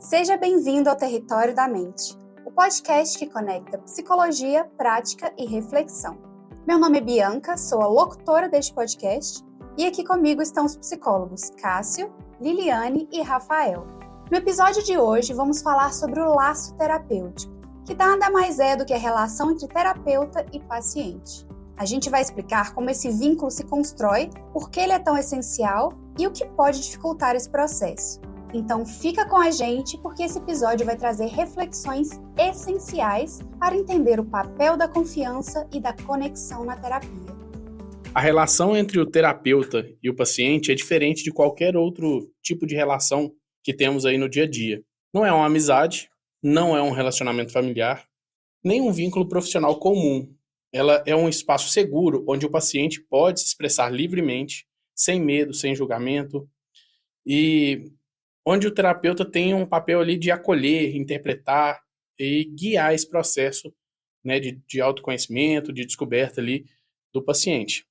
Seja bem-vindo ao Território da Mente, o podcast que conecta psicologia, prática e reflexão. Meu nome é Bianca, sou a locutora deste podcast e aqui comigo estão os psicólogos Cássio, Liliane e Rafael. No episódio de hoje vamos falar sobre o laço terapêutico, que nada mais é do que a relação entre terapeuta e paciente. A gente vai explicar como esse vínculo se constrói, por que ele é tão essencial e o que pode dificultar esse processo. Então fica com a gente porque esse episódio vai trazer reflexões essenciais para entender o papel da confiança e da conexão na terapia. A relação entre o terapeuta e o paciente é diferente de qualquer outro tipo de relação que temos aí no dia a dia. Não é uma amizade, não é um relacionamento familiar, nem um vínculo profissional comum. Ela é um espaço seguro onde o paciente pode se expressar livremente, sem medo, sem julgamento, e onde o terapeuta tem um papel ali de acolher, interpretar e guiar esse processo, né, de autoconhecimento, de descoberta ali do paciente.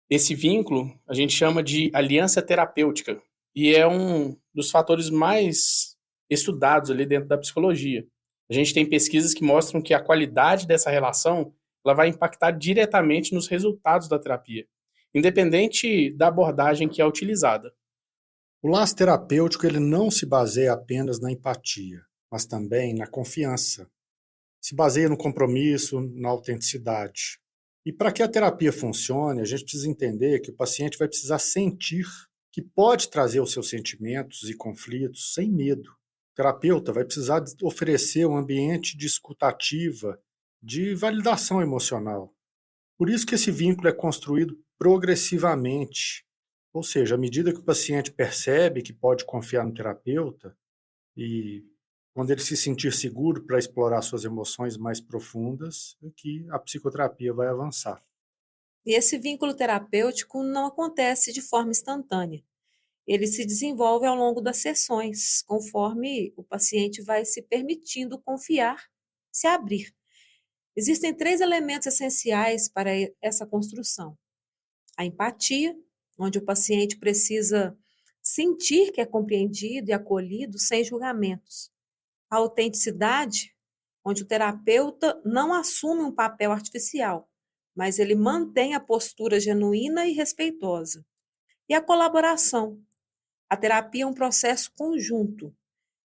Esse vínculo a gente chama de aliança terapêutica e é um dos fatores mais estudados ali dentro da psicologia. A gente tem pesquisas que mostram que a qualidade dessa relação ela vai impactar diretamente nos resultados da terapia, independente da abordagem que é utilizada. O laço terapêutico ele não se baseia apenas na empatia, mas também na confiança. Se baseia no compromisso, na autenticidade. E para que a terapia funcione, a gente precisa entender que o paciente vai precisar sentir que pode trazer os seus sentimentos e conflitos sem medo. O terapeuta vai precisar oferecer um ambiente de escutativa, de validação emocional. Por isso que esse vínculo é construído progressivamente. Ou seja, à medida que o paciente percebe que pode confiar no terapeuta e quando ele se sentir seguro para explorar suas emoções mais profundas, é que a psicoterapia vai avançar. E esse vínculo terapêutico não acontece de forma instantânea. Ele se desenvolve ao longo das sessões, conforme o paciente vai se permitindo confiar, se abrir. Existem 3 elementos essenciais para essa construção: a empatia, onde o paciente precisa sentir que é compreendido e acolhido sem julgamentos. A autenticidade, onde o terapeuta não assume um papel artificial, mas ele mantém a postura genuína e respeitosa. E a colaboração. A terapia é um processo conjunto.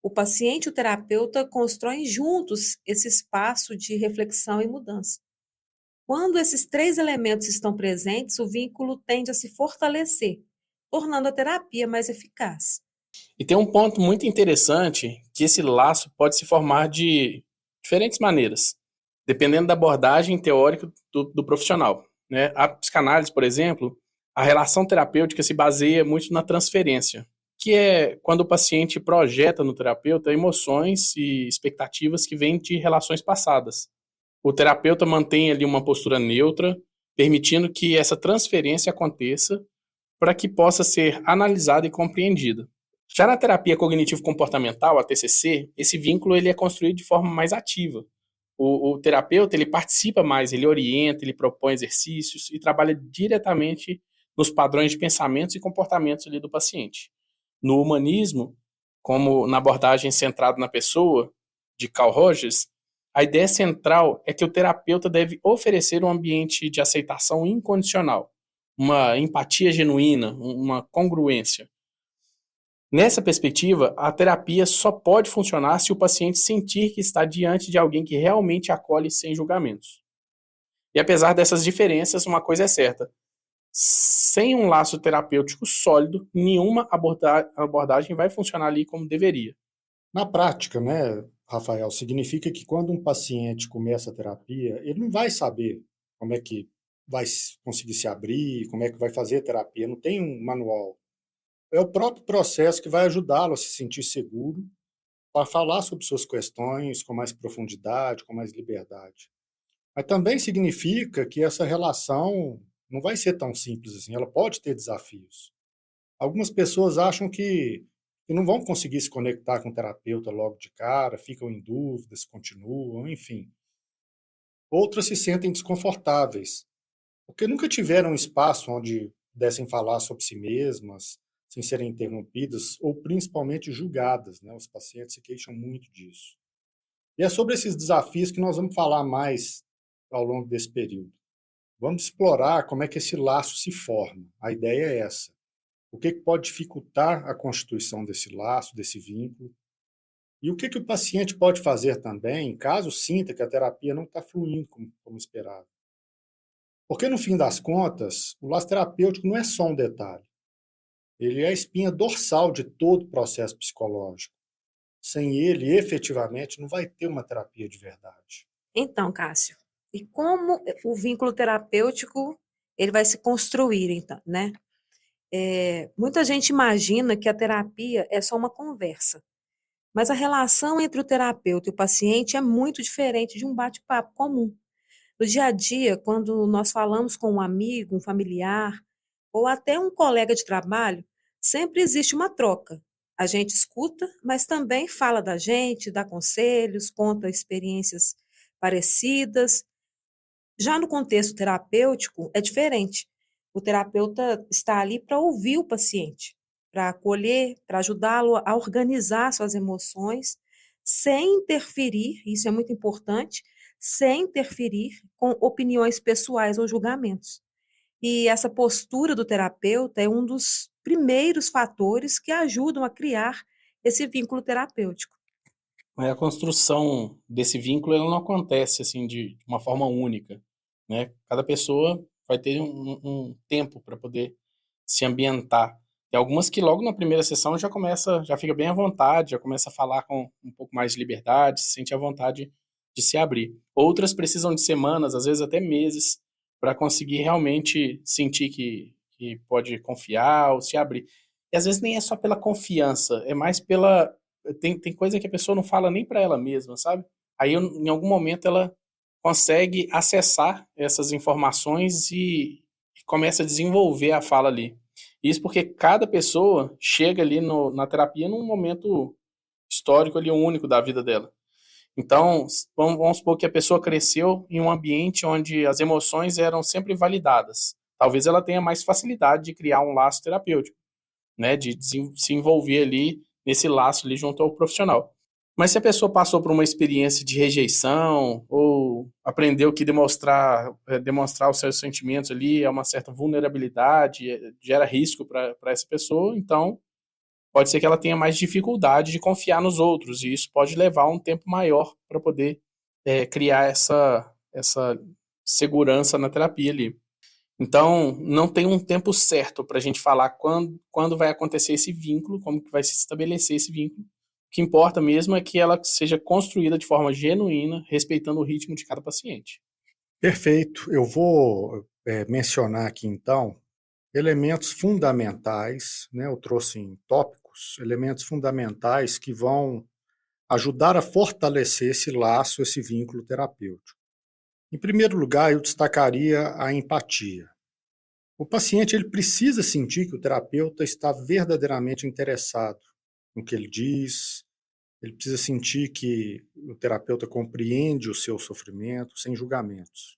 O paciente e o terapeuta constroem juntos esse espaço de reflexão e mudança. Quando esses 3 elementos estão presentes, o vínculo tende a se fortalecer, tornando a terapia mais eficaz. E tem um ponto muito interessante que esse laço pode se formar de diferentes maneiras, dependendo da abordagem teórica do profissional, né? A psicanálise, por exemplo, a relação terapêutica se baseia muito na transferência, que é quando o paciente projeta no terapeuta emoções e expectativas que vêm de relações passadas. O terapeuta mantém ali uma postura neutra, permitindo que essa transferência aconteça para que possa ser analisada e compreendida. Já na terapia cognitivo-comportamental, a TCC, esse vínculo ele é construído de forma mais ativa. O terapeuta ele participa mais, ele orienta, ele propõe exercícios e trabalha diretamente nos padrões de pensamentos e comportamentos ali do paciente. No humanismo, como na abordagem centrada na pessoa, de Carl Rogers, a ideia central é que o terapeuta deve oferecer um ambiente de aceitação incondicional, uma empatia genuína, uma congruência. Nessa perspectiva, a terapia só pode funcionar se o paciente sentir que está diante de alguém que realmente acolhe sem julgamentos. E apesar dessas diferenças, uma coisa é certa: sem um laço terapêutico sólido, nenhuma abordagem vai funcionar ali como deveria. Na prática, né, Rafael, significa que quando um paciente começa a terapia, ele não vai saber como é que vai conseguir se abrir, como é que vai fazer a terapia, não tem um manual. É o próprio processo que vai ajudá-lo a se sentir seguro para falar sobre suas questões com mais profundidade, com mais liberdade. Mas também significa que essa relação não vai ser tão simples assim, ela pode ter desafios. Algumas pessoas acham que não vão conseguir se conectar com o terapeuta logo de cara, ficam em dúvida se continuam, enfim. Outras se sentem desconfortáveis, porque nunca tiveram um espaço onde pudessem falar sobre si mesmas, sem serem interrompidas ou principalmente julgadas, né? Os pacientes se queixam muito disso. E é sobre esses desafios que nós vamos falar mais ao longo desse período. Vamos explorar como é que esse laço se forma. A ideia é essa. O que pode dificultar a constituição desse laço, desse vínculo? E o que o paciente pode fazer também, caso sinta que a terapia não está fluindo como esperado? Porque, no fim das contas, o laço terapêutico não é só um detalhe. Ele é a espinha dorsal de todo o processo psicológico. Sem ele, efetivamente, não vai ter uma terapia de verdade. Então, Cássio, e como o vínculo terapêutico ele vai se construir, então, né? Muita gente imagina que a terapia é só uma conversa, mas a relação entre o terapeuta e o paciente é muito diferente de um bate-papo comum. No dia a dia, quando nós falamos com um amigo, um familiar ou até um colega de trabalho, sempre existe uma troca. A gente escuta, mas também fala da gente, dá conselhos, conta experiências parecidas. Já no contexto terapêutico, é diferente. O terapeuta está ali para ouvir o paciente, para acolher, para ajudá-lo a organizar suas emoções, sem interferir, isso é muito importante, sem interferir com opiniões pessoais ou julgamentos. E essa postura do terapeuta é um dos primeiros fatores que ajudam a criar esse vínculo terapêutico. Mas a construção desse vínculo ela não acontece assim de uma forma única, né? Cada pessoa vai ter um tempo para poder se ambientar. Tem algumas que logo na primeira sessão já fica bem à vontade, já começa a falar com um pouco mais de liberdade, se sente à vontade de se abrir. Outras precisam de semanas, às vezes até meses, para conseguir realmente sentir que pode confiar ou se abrir. E às vezes nem é só pela confiança, é mais pela tem coisa que a pessoa não fala nem para ela mesma, sabe? Aí, em algum momento, ela consegue acessar essas informações e começa a desenvolver a fala ali. Isso porque cada pessoa chega ali na terapia num momento histórico ali único da vida dela. Então, vamos supor que a pessoa cresceu em um ambiente onde as emoções eram sempre validadas. Talvez ela tenha mais facilidade de criar um laço terapêutico, né, de se envolver ali nesse laço ali junto ao profissional. Mas se a pessoa passou por uma experiência de rejeição ou aprendeu que demonstrar os seus sentimentos ali é uma certa vulnerabilidade, gera risco para essa pessoa, então pode ser que ela tenha mais dificuldade de confiar nos outros e isso pode levar um tempo maior para poder criar essa segurança na terapia ali. Então, não tem um tempo certo para a gente falar quando vai acontecer esse vínculo, como que vai se estabelecer esse vínculo. O que importa mesmo é que ela seja construída de forma genuína, respeitando o ritmo de cada paciente. Perfeito. Eu vou mencionar aqui, então, elementos fundamentais, né? Eu trouxe em tópicos, elementos fundamentais que vão ajudar a fortalecer esse laço, esse vínculo terapêutico. Em primeiro lugar, eu destacaria a empatia. O paciente ele precisa sentir que o terapeuta está verdadeiramente interessado no que ele diz, ele precisa sentir que o terapeuta compreende o seu sofrimento sem julgamentos.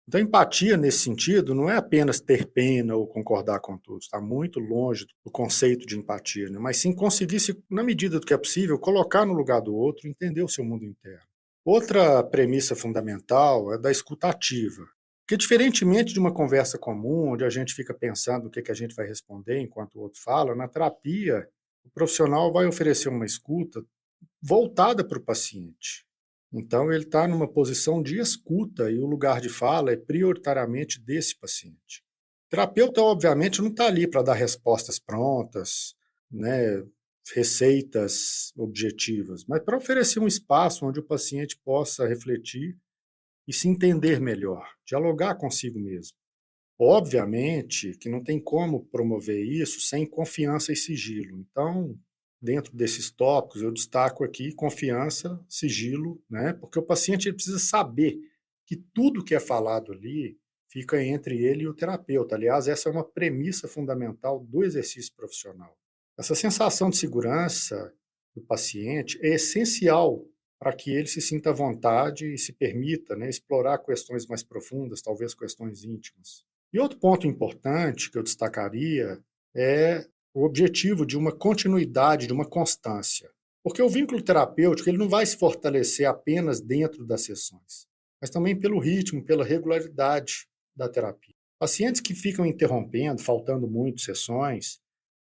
Então, empatia nesse sentido não é apenas ter pena ou concordar com tudo, está muito longe do conceito de empatia, né? Mas sim conseguir, na medida do que é possível, colocar no lugar do outro, entender o seu mundo interno. Outra premissa fundamental é da escuta ativa, porque diferentemente de uma conversa comum, onde a gente fica pensando o que a gente vai responder enquanto o outro fala, na terapia, o profissional vai oferecer uma escuta voltada para o paciente. Então, ele está numa posição de escuta e o lugar de fala é prioritariamente desse paciente. O terapeuta, obviamente, não está ali para dar respostas prontas, né, receitas objetivas, mas para oferecer um espaço onde o paciente possa refletir e se entender melhor, dialogar consigo mesmo. Obviamente que não tem como promover isso sem confiança e sigilo. Então, dentro desses tópicos, eu destaco aqui confiança, sigilo, né? Porque o paciente ele precisa saber que tudo que é falado ali fica entre ele e o terapeuta. Aliás, essa é uma premissa fundamental do exercício profissional. Essa sensação de segurança do paciente é essencial para que ele se sinta à vontade e se permita, né, explorar questões mais profundas, talvez questões íntimas. E outro ponto importante que eu destacaria é o objetivo de uma continuidade, de uma constância. Porque o vínculo terapêutico ele não vai se fortalecer apenas dentro das sessões, mas também pelo ritmo, pela regularidade da terapia. Pacientes que ficam interrompendo, faltando muito sessões,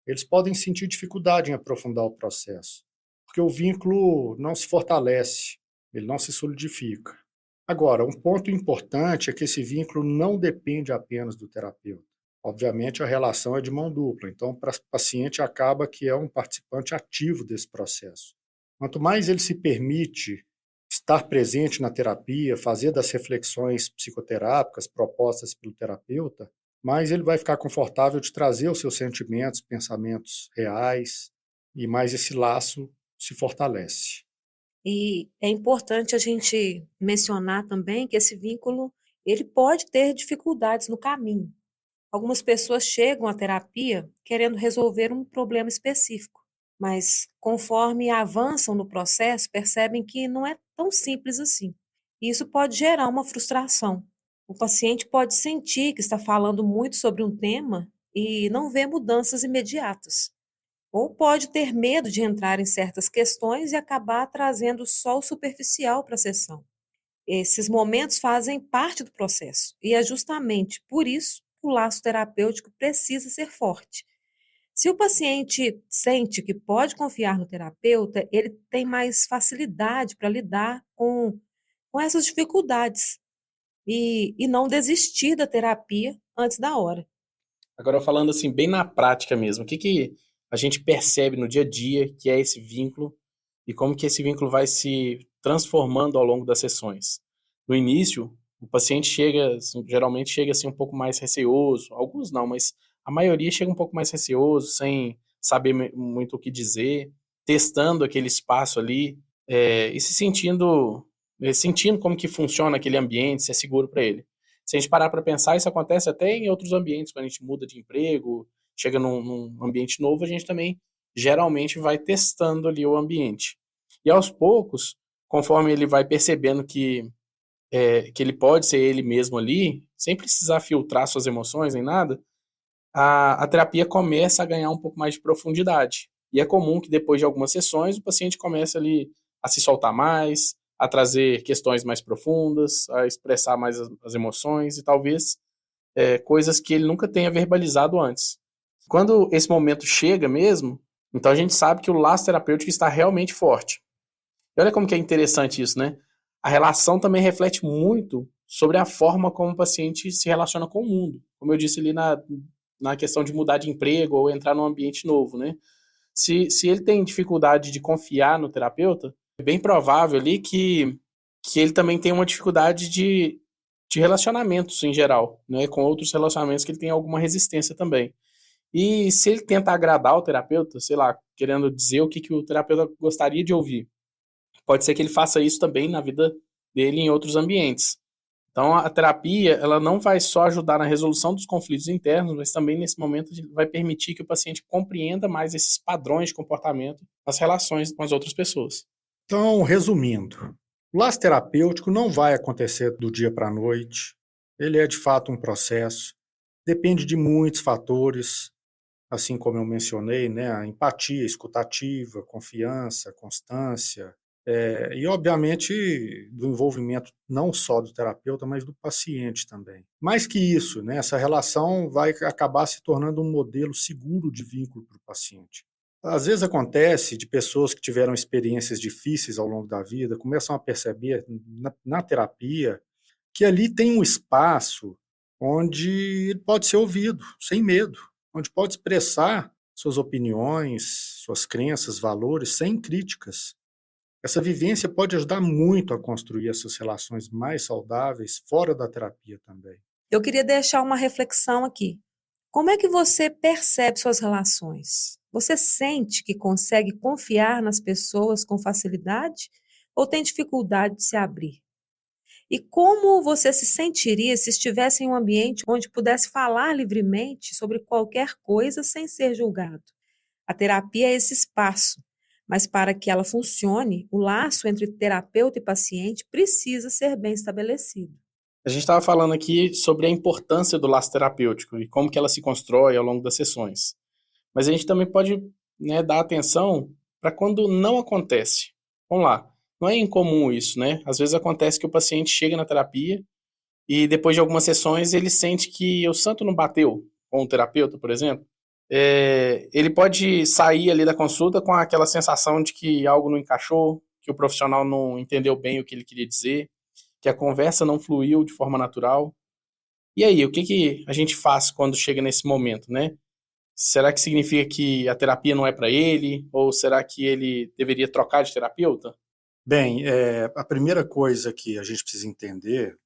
eles podem sentir dificuldade em aprofundar o processo, porque o vínculo não se fortalece, ele não se solidifica. Agora, um ponto importante é que esse vínculo não depende apenas do terapeuta. Obviamente, a relação é de mão dupla, então para o paciente acaba que é um participante ativo desse processo. Quanto mais ele se permite estar presente na terapia, fazer das reflexões psicoterápicas propostas pelo terapeuta, mais ele vai ficar confortável de trazer os seus sentimentos, pensamentos reais, e mais esse laço se fortalece. E é importante a gente mencionar também que esse vínculo, ele pode ter dificuldades no caminho. Algumas pessoas chegam à terapia querendo resolver um problema específico, mas conforme avançam no processo, percebem que não é tão simples assim. E isso pode gerar uma frustração. O paciente pode sentir que está falando muito sobre um tema e não vê mudanças imediatas. Ou pode ter medo de entrar em certas questões e acabar trazendo só o superficial para a sessão. Esses momentos fazem parte do processo e é justamente por isso que o laço terapêutico precisa ser forte. Se o paciente sente que pode confiar no terapeuta, ele tem mais facilidade para lidar com essas dificuldades e não desistir da terapia antes da hora. Agora, falando assim, bem na prática mesmo, o que a gente percebe no dia a dia que é esse vínculo e como que esse vínculo vai se transformando ao longo das sessões? No início, o paciente geralmente chega assim um pouco mais receoso, alguns não, mas a maioria chega um pouco mais receoso, sem saber muito o que dizer, testando aquele espaço ali, e se sentindo como que funciona aquele ambiente, se é seguro para ele. Se a gente parar para pensar, isso acontece até em outros ambientes, quando a gente muda de emprego, chega num ambiente novo, a gente também geralmente vai testando ali o ambiente. E aos poucos, conforme ele vai percebendo que ele pode ser ele mesmo ali, sem precisar filtrar suas emoções nem nada, a terapia começa a ganhar um pouco mais de profundidade. E é comum que depois de algumas sessões o paciente comece ali a se soltar mais, a trazer questões mais profundas, a expressar mais as emoções e talvez coisas que ele nunca tenha verbalizado antes. Quando esse momento chega mesmo, então a gente sabe que o laço terapêutico está realmente forte. E olha como que é interessante isso, né? A relação também reflete muito sobre a forma como o paciente se relaciona com o mundo. Como eu disse ali na questão de mudar de emprego ou entrar num ambiente novo, né? Se ele tem dificuldade de confiar no terapeuta, é bem provável ali que ele também tem uma dificuldade de relacionamentos em geral, né? Com outros relacionamentos que ele tem alguma resistência também. E se ele tenta agradar o terapeuta, sei lá, querendo dizer o que o terapeuta gostaria de ouvir, pode ser que ele faça isso também na vida dele em outros ambientes. Então, a terapia, ela não vai só ajudar na resolução dos conflitos internos, mas também, nesse momento, vai permitir que o paciente compreenda mais esses padrões de comportamento nas relações com as outras pessoas. Então, resumindo, o laço terapêutico não vai acontecer do dia para a noite. Ele é, de fato, um processo. Depende de muitos fatores, assim como eu mencionei, né? A empatia escutativa, confiança, constância, e, obviamente, do envolvimento não só do terapeuta, mas do paciente também. Mais que isso, né, essa relação vai acabar se tornando um modelo seguro de vínculo para o paciente. Às vezes acontece de pessoas que tiveram experiências difíceis ao longo da vida, começam a perceber na terapia que ali tem um espaço onde ele pode ser ouvido, sem medo, onde pode expressar suas opiniões, suas crenças, valores, sem críticas. Essa vivência pode ajudar muito a construir essas relações mais saudáveis fora da terapia também. Eu queria deixar uma reflexão aqui. Como é que você percebe suas relações? Você sente que consegue confiar nas pessoas com facilidade ou tem dificuldade de se abrir? E como você se sentiria se estivesse em um ambiente onde pudesse falar livremente sobre qualquer coisa sem ser julgado? A terapia é esse espaço, mas para que ela funcione, o laço entre terapeuta e paciente precisa ser bem estabelecido. A gente estava falando aqui sobre a importância do laço terapêutico e como que ela se constrói ao longo das sessões. Mas a gente também pode, né, dar atenção para quando não acontece. Vamos lá, não é incomum isso, né? Às vezes acontece que o paciente chega na terapia e depois de algumas sessões ele sente que o santo não bateu com o terapeuta, por exemplo. Ele pode sair ali da consulta com aquela sensação de que algo não encaixou, que o profissional não entendeu bem o que ele queria dizer, que a conversa não fluiu de forma natural. E aí, o que a gente faz quando chega nesse momento, né? Será que significa que a terapia não é para ele? Ou será que ele deveria trocar de terapeuta? Bem, a primeira coisa que a gente precisa entender,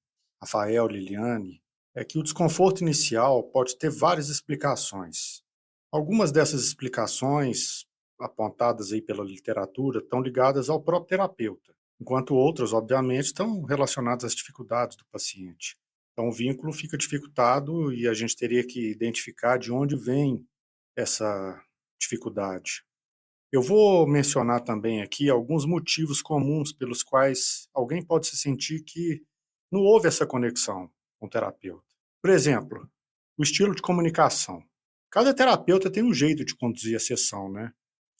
Rafael, Liliane, é que o desconforto inicial pode ter várias explicações. Algumas dessas explicações, apontadas aí pela literatura, estão ligadas ao próprio terapeuta, enquanto outras, obviamente, estão relacionadas às dificuldades do paciente. Então, o vínculo fica dificultado e a gente teria que identificar de onde vem essa dificuldade. Eu vou mencionar também aqui alguns motivos comuns pelos quais alguém pode se sentir que não houve essa conexão com o terapeuta. Por exemplo, o estilo de comunicação. Cada terapeuta tem um jeito de conduzir a sessão, né?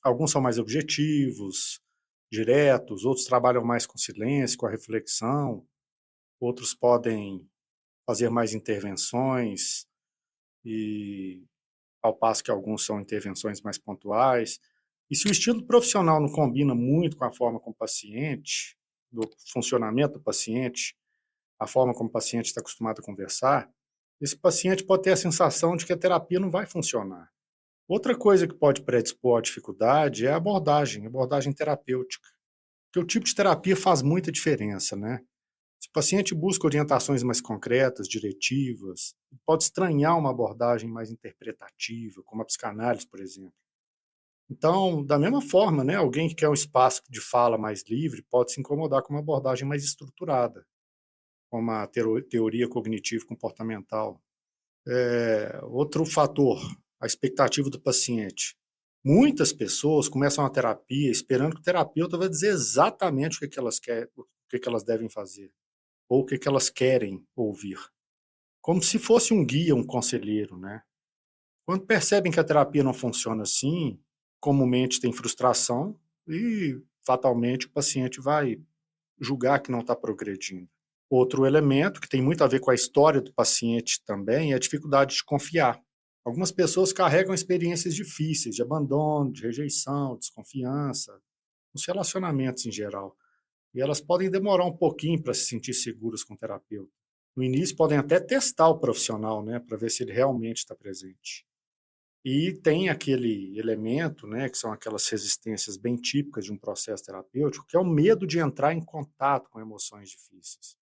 Alguns são mais objetivos, diretos, outros trabalham mais com silêncio, com a reflexão, outros podem fazer mais intervenções, e ao passo que alguns são intervenções mais pontuais. E se o estilo profissional não combina muito com a forma como o paciente, do funcionamento do paciente, a forma como o paciente está acostumado a conversar, esse paciente pode ter a sensação de que a terapia não vai funcionar. Outra coisa que pode predispor à dificuldade é a abordagem terapêutica. Porque o tipo de terapia faz muita diferença, né? Se o paciente busca orientações mais concretas, diretivas, pode estranhar uma abordagem mais interpretativa, como a psicanálise, por exemplo. Então, da mesma forma, né, alguém que quer um espaço de fala mais livre pode se incomodar com uma abordagem mais estruturada, como a teoria cognitivo-comportamental. Outro fator, a expectativa do paciente. Muitas pessoas começam a terapia esperando que o terapeuta vai dizer exatamente o que elas querem, o que elas devem fazer, ou o que elas querem ouvir. Como se fosse um guia, um conselheiro, né? Quando percebem que a terapia não funciona assim, comumente tem frustração e, fatalmente, o paciente vai julgar que não está progredindo. Outro elemento, que tem muito a ver com a história do paciente também, é a dificuldade de confiar. Algumas pessoas carregam experiências difíceis de abandono, de rejeição, desconfiança, nos relacionamentos em geral. E elas podem demorar um pouquinho para se sentir seguras com o terapeuta. No início, podem até testar o profissional, né, para ver se ele realmente está presente. E tem aquele elemento, né, que são aquelas resistências bem típicas de um processo terapêutico, que é o medo de entrar em contato com emoções difíceis.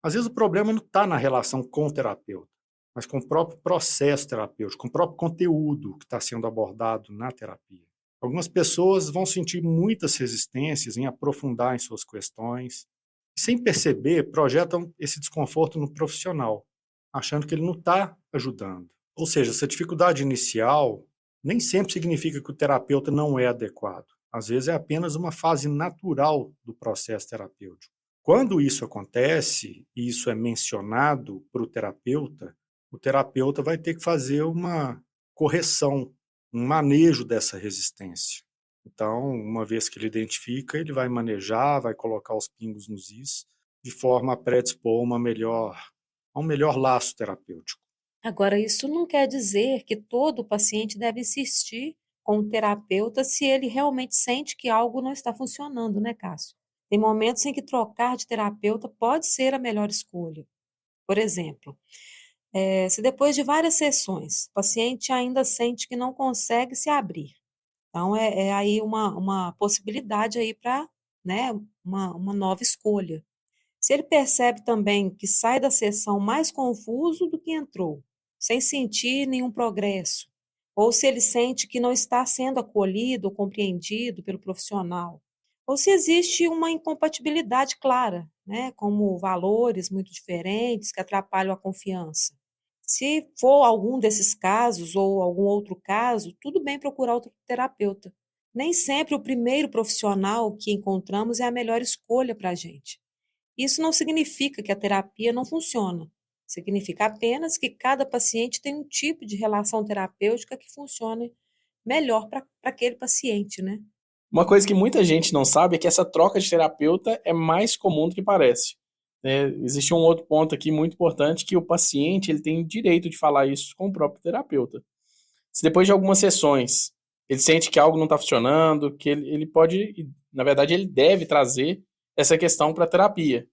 Às vezes o problema não está na relação com o terapeuta, mas com o próprio processo terapêutico, com o próprio conteúdo que está sendo abordado na terapia. Algumas pessoas vão sentir muitas resistências em aprofundar em suas questões, e sem perceber, projetam esse desconforto no profissional, achando que ele não está ajudando. Ou seja, essa dificuldade inicial nem sempre significa que o terapeuta não é adequado. Às vezes é apenas uma fase natural do processo terapêutico. Quando isso acontece, e isso é mencionado para o terapeuta vai ter que fazer uma correção, um manejo dessa resistência. Então, uma vez que ele identifica, ele vai manejar, vai colocar os pingos nos is, de forma a predispor a um melhor laço terapêutico. Agora, isso não quer dizer que todo paciente deve insistir com o terapeuta se ele realmente sente que algo não está funcionando, né, Cássio? Tem momentos em que trocar de terapeuta pode ser a melhor escolha. Por exemplo, se depois de várias sessões o paciente ainda sente que não consegue se abrir, então é aí uma possibilidade aí para, né, uma nova escolha. Se ele percebe também que sai da sessão mais confuso do que entrou, sem sentir nenhum progresso, ou se ele sente que não está sendo acolhido ou compreendido pelo profissional, ou se existe uma incompatibilidade clara, né, como valores muito diferentes que atrapalham a confiança. Se for algum desses casos ou algum outro caso, tudo bem procurar outro terapeuta. Nem sempre o primeiro profissional que encontramos é a melhor escolha para a gente. Isso não significa que a terapia não funciona. Significa apenas que cada paciente tem um tipo de relação terapêutica que funcione melhor para aquele paciente, né? Uma coisa que muita gente não sabe é que essa troca de terapeuta é mais comum do que parece. Existe um outro ponto aqui muito importante, que o paciente ele tem direito de falar isso com o próprio terapeuta. Se depois de algumas sessões ele sente que algo não está funcionando, que ele pode, na verdade ele deve trazer essa questão para a terapia.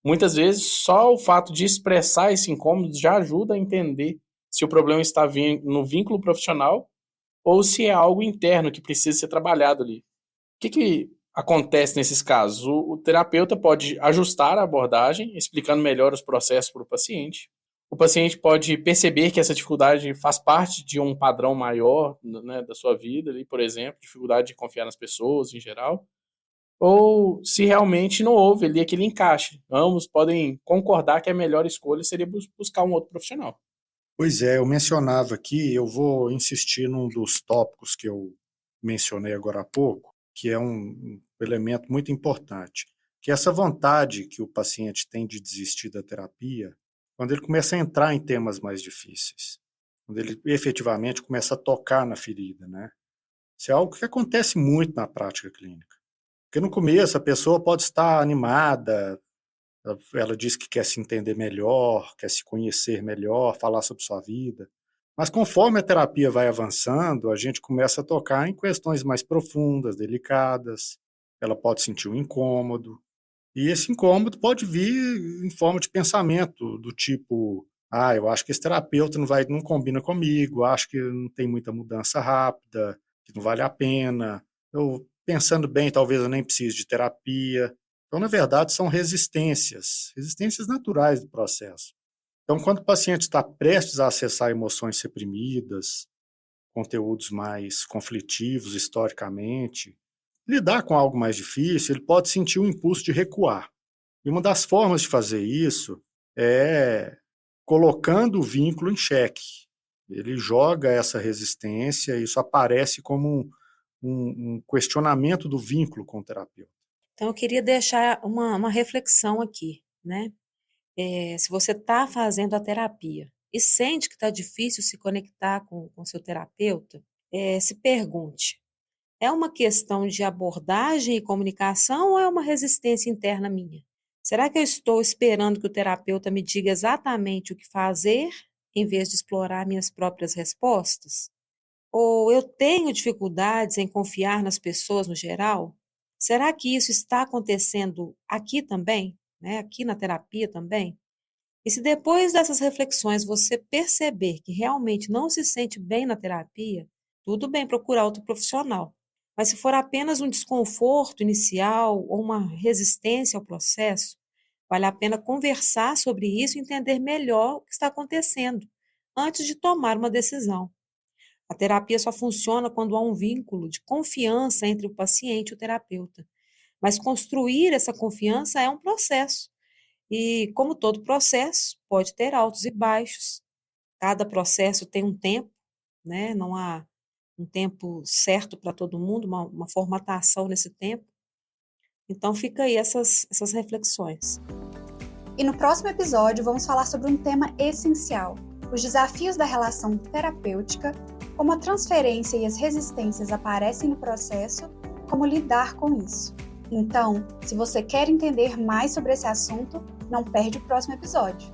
Muitas vezes só o fato de expressar esse incômodo já ajuda a entender se o problema está no vínculo profissional ou se é algo interno que precisa ser trabalhado ali. O que acontece nesses casos? O terapeuta pode ajustar a abordagem, explicando melhor os processos para o paciente. O paciente pode perceber que essa dificuldade faz parte de um padrão maior, né, da sua vida, ali, por exemplo, dificuldade de confiar nas pessoas em geral. Ou se realmente não houve ali aquele encaixe. Ambos podem concordar que a melhor escolha seria buscar um outro profissional. Pois é, eu mencionava aqui, eu vou insistir num dos tópicos que eu mencionei agora há pouco, que é um elemento muito importante, que é essa vontade que o paciente tem de desistir da terapia quando ele começa a entrar em temas mais difíceis, quando ele efetivamente começa a tocar na ferida, né? Isso é algo que acontece muito na prática clínica. Porque no começo a pessoa pode estar animada, ela diz que quer se entender melhor, quer se conhecer melhor, falar sobre sua vida. Mas conforme a terapia vai avançando, a gente começa a tocar em questões mais profundas, delicadas. Ela pode sentir um incômodo. E esse incômodo pode vir em forma de pensamento, do tipo, eu acho que esse terapeuta não combina comigo, acho que não tem muita mudança rápida, que não vale a pena. Eu, pensando bem, talvez eu nem precise de terapia. Então, na verdade, são resistências naturais do processo. Então, quando o paciente está prestes a acessar emoções reprimidas, conteúdos mais conflitivos historicamente, lidar com algo mais difícil, ele pode sentir o impulso de recuar. E uma das formas de fazer isso é colocando o vínculo em xeque. Ele joga essa resistência, isso aparece como um questionamento do vínculo com o terapeuta. Então, eu queria deixar uma reflexão aqui, né? Se você está fazendo a terapia e sente que está difícil se conectar com seu terapeuta, se pergunte, é uma questão de abordagem e comunicação ou é uma resistência interna minha? Será que eu estou esperando que o terapeuta me diga exatamente o que fazer, em vez de explorar minhas próprias respostas? Ou eu tenho dificuldades em confiar nas pessoas no geral? Será que isso está acontecendo aqui também, né? Aqui na terapia também? E se depois dessas reflexões você perceber que realmente não se sente bem na terapia, tudo bem procurar outro profissional. Mas se for apenas um desconforto inicial ou uma resistência ao processo, vale a pena conversar sobre isso e entender melhor o que está acontecendo antes de tomar uma decisão. A terapia só funciona quando há um vínculo de confiança entre o paciente e o terapeuta. Mas construir essa confiança é um processo. E, como todo processo, pode ter altos e baixos. Cada processo tem um tempo, né? Não há um tempo certo para todo mundo, uma formatação nesse tempo. Então, fica aí essas reflexões. E no próximo episódio, vamos falar sobre um tema essencial: os desafios da relação terapêutica, como a transferência e as resistências aparecem no processo, como lidar com isso. Então, se você quer entender mais sobre esse assunto, não perde o próximo episódio.